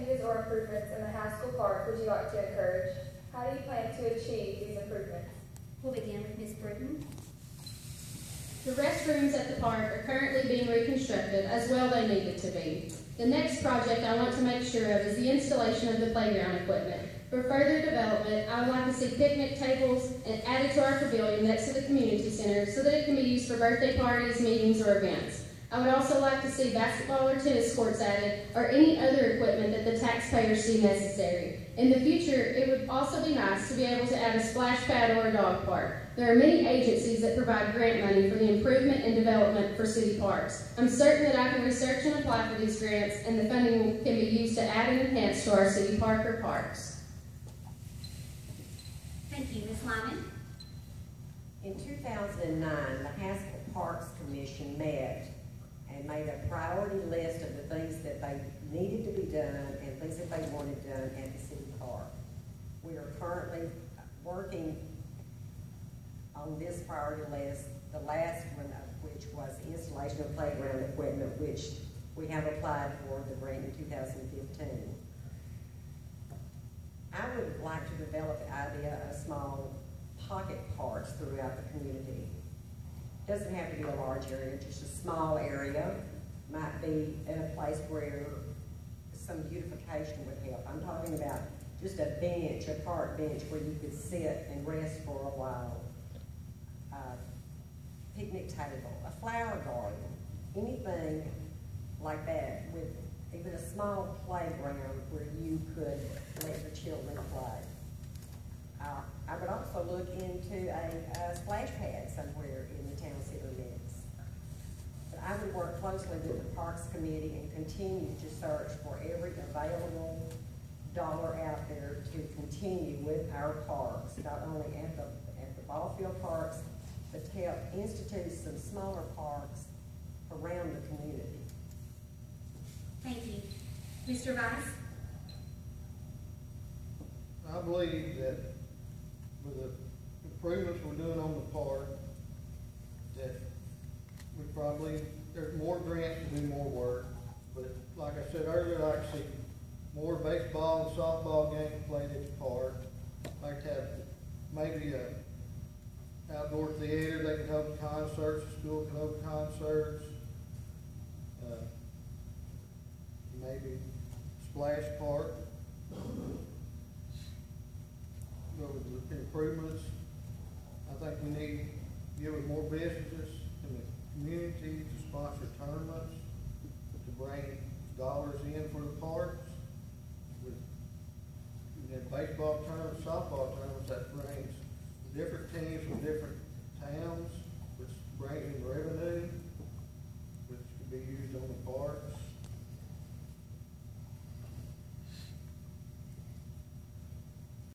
changes or improvements in the Haskell Park would you like to encourage? How do you plan to achieve these improvements? We'll begin with Ms. Britton. The restrooms at the park are currently being reconstructed, as well they needed to be. The next project I want to make sure of is the installation of the playground equipment. For further development, I would like to see picnic tables added to our pavilion next to the community center so that it can be used for birthday parties, meetings, or events. I would also like to see basketball or tennis courts added, or any other equipment that the taxpayers see necessary. In the future, it would also be nice to be able to add a splash pad or a dog park. There are many agencies that provide grant money for the improvement and development for city parks. I'm certain that I can research and apply for these grants, and the funding can be used to add and enhance to our city park or parks. Thank you. Ms. Lyman. In 2009, the Haskell Parks Commission met and made a priority list of the things that they needed to be done and things that they wanted done at the city park. We are currently working on this priority list, the last one of which was the installation of playground equipment, which we have applied for the grant in 2015. I would like to develop the idea of small pocket parks throughout the community. Doesn't have to be a large area, just a small area. Might be in a place where some beautification would help. I'm talking about just a bench, a park bench where you could sit and rest for a while. Picnic table, a flower garden, anything like that with even a small playground where you could let the children play. I would also look into a splash pad somewhere in the town center limits. But I would work closely with the Parks Committee and continue to search for every available dollar out there to continue with our parks, not only at the ball field parks, but to help institute some smaller parks around the community. Thank you. Mr. Vice. I believe that with the improvements we're doing on the park, that there's more grants to do more work. But like I said earlier, I'd like to see more baseball and softball games played at the park. I'd like to have maybe a outdoor theater that can hold concerts, the school can hold concerts. Maybe splash park. Go with the improvements. I think we need to give more businesses in the community to sponsor tournaments, to bring dollars in for the parks. With baseball tournaments, softball tournaments, that brings different teams from different